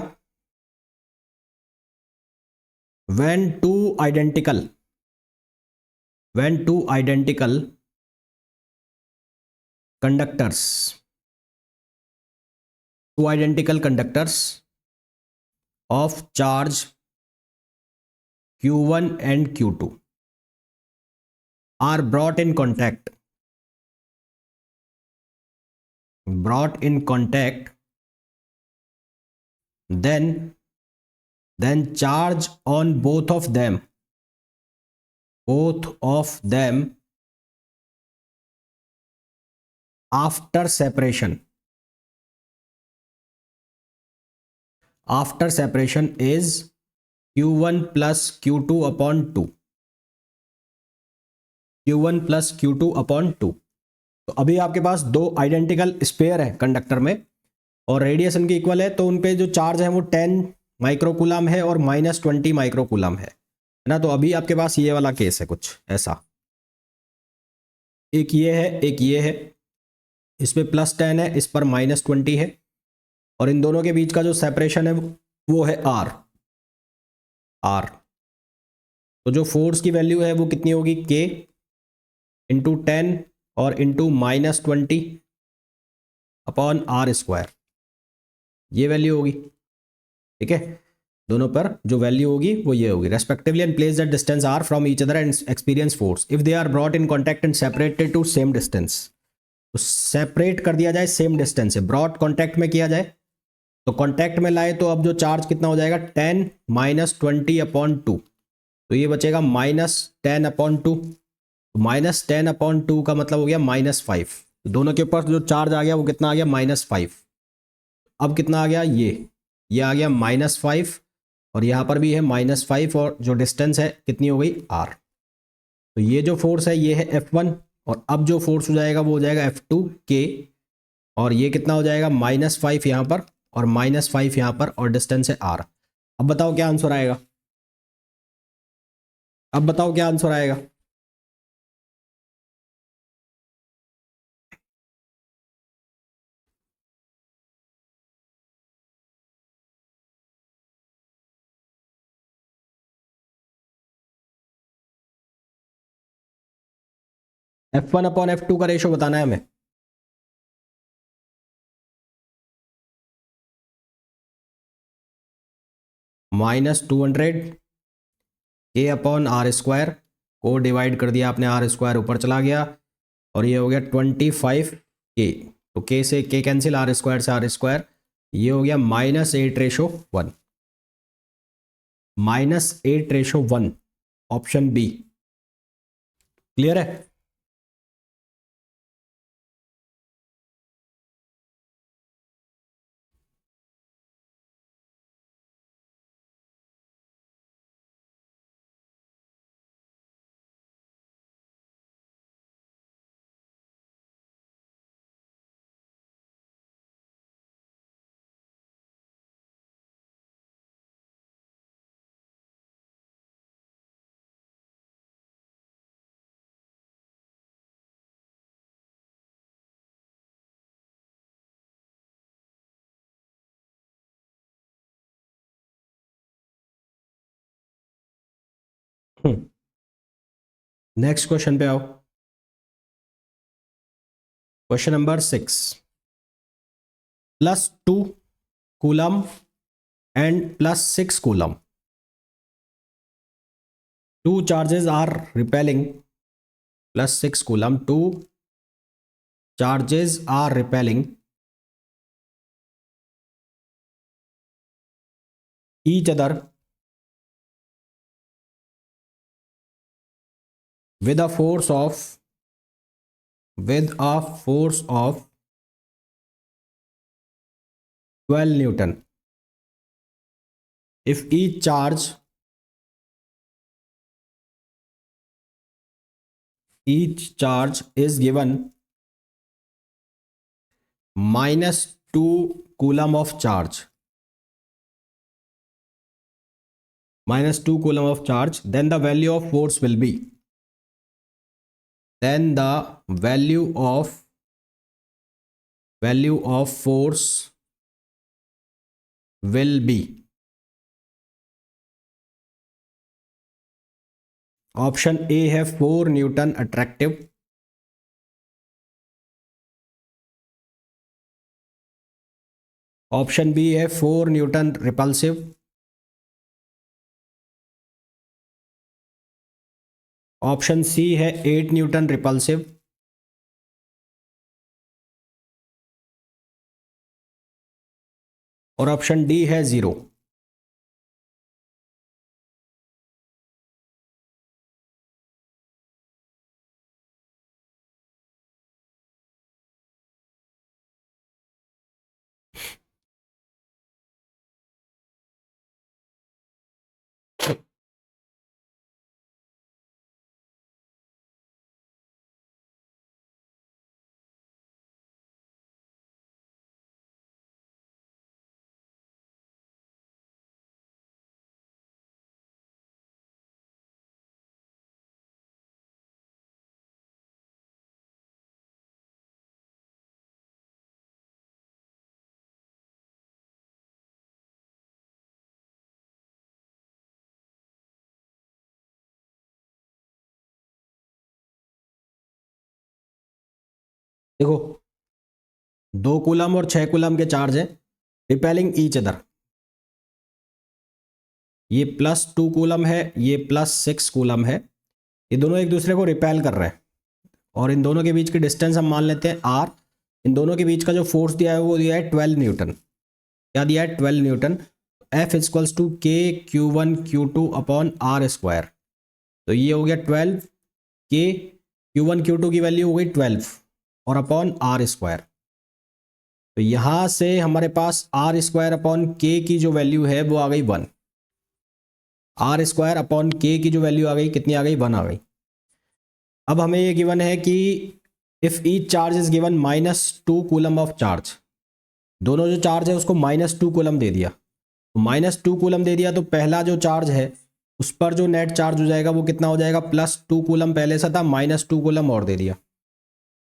when two identical conductors of charge q1 and q2 are brought in contact, then charge on both of them after separation is q1 plus q2 upon 2। तो अभी आपके पास दो आइडेंटिकल स्पेयर है कंडक्टर में और रेडिएशन की इक्वल है, तो उन पे जो चार्ज है वो 10 माइक्रोकूलम है और -20 माइक्रोकूलम है ना। तो अभी आपके पास ये वाला केस है कुछ ऐसा, एक ये है एक ये है, इसमें +10 है, इस पर -20 है, और इन दोनों के बीच का जो सेपरेशन है वो है आर। आर तो जो फोर्स की वैल्यू है वो कितनी होगी, के इंटू 10 और इंटू -20 अपॉन आर स्क्वायर, ये वैल्यू होगी। ठीक है, दोनों पर जो वैल्यू होगी वो ये होगी, respectively and place that distance R from each other and experience force if they are brought in contact and separated to same distance. तो सेपरेट कर दिया जाए सेम डिस्टेंस से, ब्रॉड कॉन्टैक्ट में किया जाए, तो कॉन्टैक्ट में लाए तो अब जो चार्ज कितना हो जाएगा, 10 -20/2, तो ये बचेगा -10/2। -10/2 का मतलब हो गया -5, तो दोनों के ऊपर जो चार्ज आ गया वो कितना आ गया, -5। अब कितना आ गया, ये आ गया -5, और यहाँ पर भी है -5, और जो डिस्टेंस है कितनी हो गई, आर। तो ये जो फोर्स है ये है F1, और अब जो फोर्स हो जाएगा वो हो जाएगा F2 के, और ये कितना हो जाएगा, -5 यहाँ पर और -5 यहाँ पर, और डिस्टेंस है आर। अब बताओ क्या आंसर आएगा, अब बताओ क्या आंसर आएगा। F1/F2 का रेशो बताना है हमें। -200 K/R² को डिवाइड कर दिया आपने, R² ऊपर चला गया, और ये हो गया 25 K, तो K से K कैंसिल, R² से R², ये हो गया -8/1, -8/1, ऑप्शन बी। क्लियर है। नेक्स्ट क्वेश्चन पे आओ। Question number 6, +2 coulomb and +6 coulomb, two charges are repelling, +6 coulomb, two charges are repelling each other with a force of 12 Newton. If each charge is given -2 coulomb of charge, -2 coulomb of charge, then the value of force will be, then the value of force will be, option A है 4 Newton attractive, option B है 4 Newton repulsive, option C है 8 Newton repulsive, और option D है 0। देखो 2 coulomb और 6 coulomb के charge है repelling each other. ये +2 कूलम है, ये +6 कूलम है, ये दोनों एक दूसरे को रिपेल कर रहे हैं और इन दोनों के बीच की डिस्टेंस हम मान लेते हैं r। इन दोनों के बीच का जो फोर्स दिया है वो दिया है 12 न्यूटन। क्या दिया है? 12 न्यूटन। F इक्वल्स टू के Q1 Q2/r²। तो ये हो गया 12 के Q1 Q2 की वैल्यू हो गई 12 और अपॉन r²। तो यहाँ से हमारे पास r²/k की जो वैल्यू है वो आ गई 1। r²/k की जो वैल्यू आ गई कितनी आ गई? 1 आ गई। अब हमें ये गिवन है कि if each charge is given -2 coulomb of charge. दोनों जो चार्ज है उसको -2 कूलम दे दिया, तो -2 कूलम दे दिया तो पहला जो चार्ज है उस पर जो नेट चार्ज हो जाएगा वो कितना हो जाएगा? +2 कूलम पहले से था, -2 कूलम और दे दिया।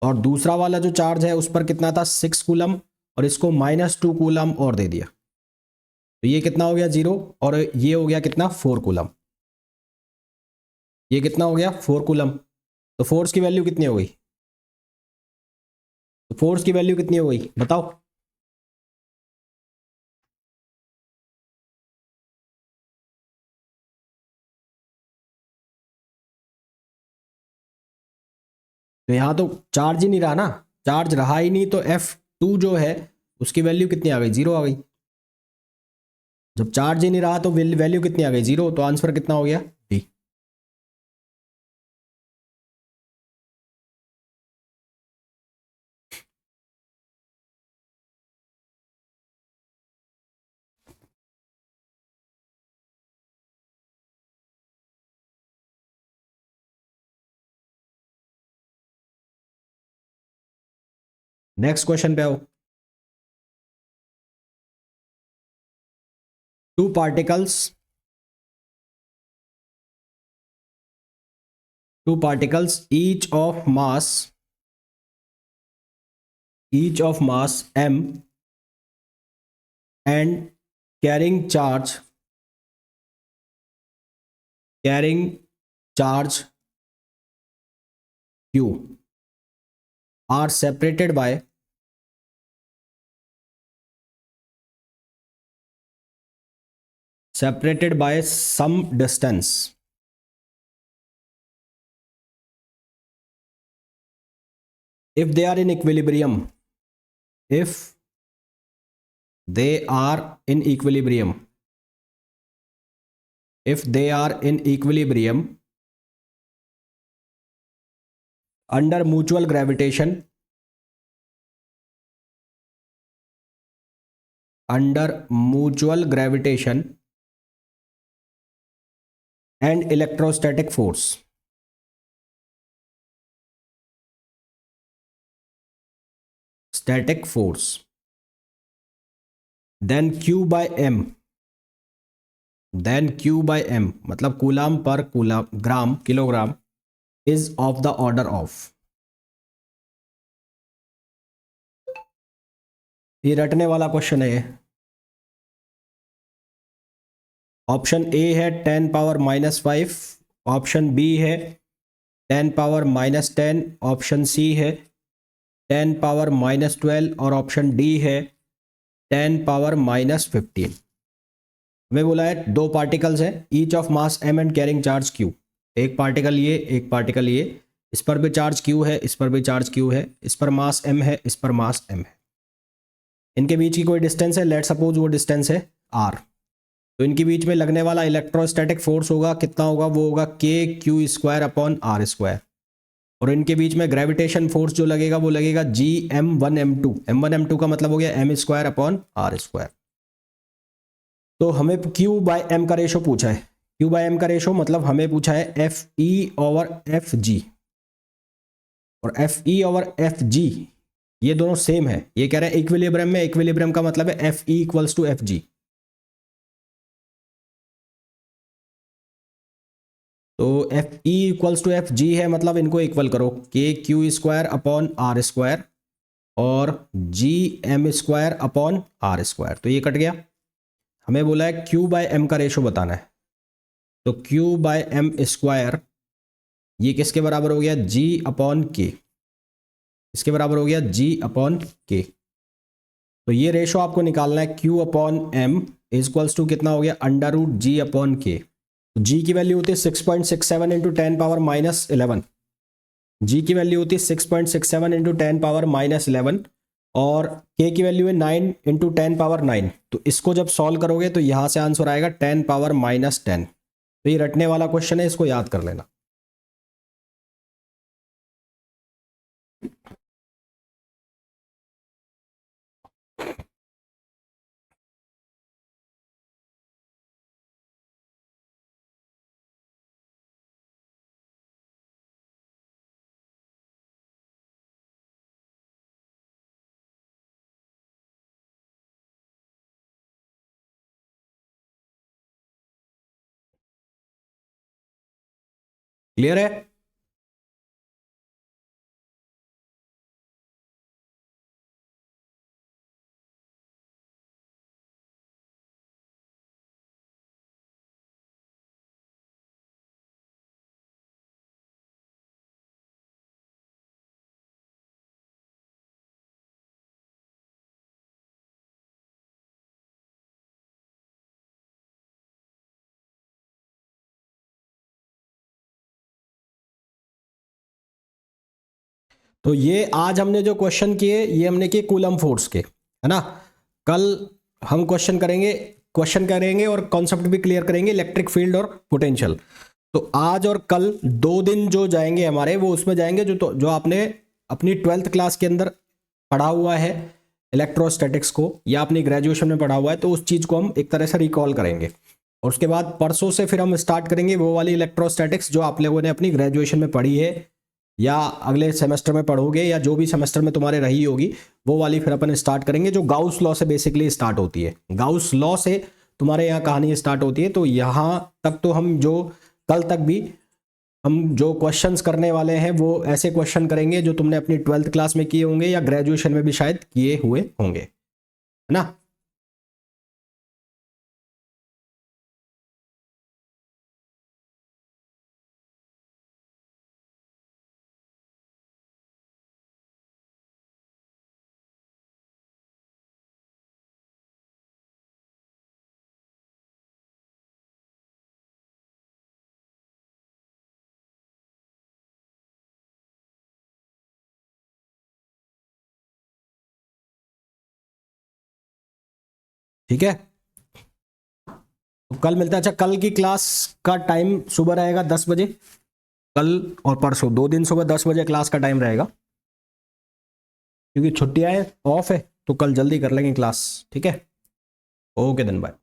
और दूसरा वाला जो चार्ज है उस पर कितना था? 6 कूलम, और इसको -2 कूलम और दे दिया। तो ये कितना हो गया? 0। और ये हो गया कितना? 4 कूलम। ये कितना हो गया? 4 कूलम। तो फोर्स की वैल्यू कितनी हो गई? तो फोर्स की वैल्यू कितनी हो गई बताओ? तो यहाँ तो चार्ज ही नहीं रहा ना, चार्ज रहा ही नहीं, तो F2 जो है उसकी वैल्यू कितनी आ गई? 0 आ गई। जब चार्ज ही नहीं रहा तो वैल्यू कितनी आ गई? 0। तो आंसर कितना हो गया? डी। नेक्स्ट क्वेश्चन पे आओ। Two particles each of mass m and carrying charge q are separated by some distance if they are in equilibrium. If they are in equilibrium under mutual gravitation and electrostatic force. then q by m मतलब coulomb per gram kilogram is of the order of। ये रटने वाला question है। Option A है 10⁻⁻5, option B है 10⁻⁻10, option C है 10⁻⁻12 और option D है 10⁻⁻15। हमें बोला है दो पार्टिकल्स हैं, each of mass m and carrying charge q। एक पार्टिकल ये, एक पार्टिकल ये, इस पर भी चार्ज q है, इस पर भी चार्ज q है, इस पर मास m है, इस पर मास m है। इनके बीच की कोई डिस्टेंस है, लेट सपोज वो डिस्टेंस है r। तो इनके बीच में लगने वाला इलेक्ट्रोस्टैटिक फोर्स होगा कितना होगा? वो होगा KQ²/r²। और इनके बीच में ग्रेविटेशन फोर्स जो लगेगा वो लगेगा GM1m2। M1m2 का मतलब हो गया m²/r²। तो हमें Q/m का रेशो पूछा है। Q/m का रेशो मतलब हमें पूछा है FE/FG। और FE/FG ये दोनों सेम है। ये कह रहे हैं इक्विलिब्रियम में, इक्विलिब्रियम का मतलब है FE=FG। तो FE=FG है मतलब इनको इक्वल करो, KQ²/r² और GM²/r²। तो ये कट गया। हमें बोला है Q/m का रेशो बताना है। तो Q/m² ये किसके बराबर हो गया? G/K। इसके बराबर हो गया G अपॉन K। तो ये रेशो आपको निकालना है, Q upon M equals to कितना हो गया, under root G upon K। तो G की वैल्यू होती है 6.67 इंटू 10 पावर माइनस 11। G की वैल्यू होती है 6.67 इंटू 10 पावर माइनस 11 और K की वैल्यू है 9 इंटू 10 पावर 9। तो इसको जब सॉल्व करोगे तो यहाँ से आंसर आएगा 10 पावर माइनस 10। तो ये रटने वाला क्वेश्चन है, इसको याद कर लेना। क्लियर है? तो ये आज हमने जो क्वेश्चन किए ये हमने किए कूलम फोर्स के, है ना। कल हम क्वेश्चन करेंगे और कॉन्सेप्ट भी क्लियर करेंगे, इलेक्ट्रिक फील्ड और पोटेंशियल। तो आज और कल 2 दिन जो जाएंगे हमारे, वो उसमें जाएंगे जो आपने अपनी 12th क्लास के अंदर पढ़ा हुआ है इलेक्ट्रोस्टैटिक्स को, या अपनी ग्रेजुएशन में पढ़ा हुआ है, तो उस चीज़ को हम एक तरह से रिकॉल करेंगे। और उसके बाद परसों से फिर हम स्टार्ट करेंगे वो वाली इलेक्ट्रोस्टैटिक्स जो आप लोगों ने अपनी ग्रेजुएशन में पढ़ी है, या अगले सेमेस्टर में पढ़ोगे, या जो भी सेमेस्टर में तुम्हारे रही होगी वो वाली फिर अपन स्टार्ट करेंगे, जो गाउस लॉ से बेसिकली स्टार्ट होती है। गाउस लॉ से तुम्हारे यहाँ कहानी स्टार्ट होती है। तो यहाँ तक तो हम जो कल तक भी हम जो क्वेश्चंस करने वाले हैं वो ऐसे क्वेश्चन करेंगे जो तुमने अपनी 12th क्लास में किए होंगे या ग्रेजुएशन में भी शायद किए हुए होंगे, है ना। ठीक है, तो कल मिलता है। अच्छा, कल की क्लास का टाइम सुबह रहेगा 10 बजे, कल और परसों 2 दिन सुबह 10 बजे क्लास का टाइम रहेगा, क्योंकि छुट्टियां हैं, ऑफ है, तो कल जल्दी कर लेंगे क्लास। ठीक है, ओके देन बाय।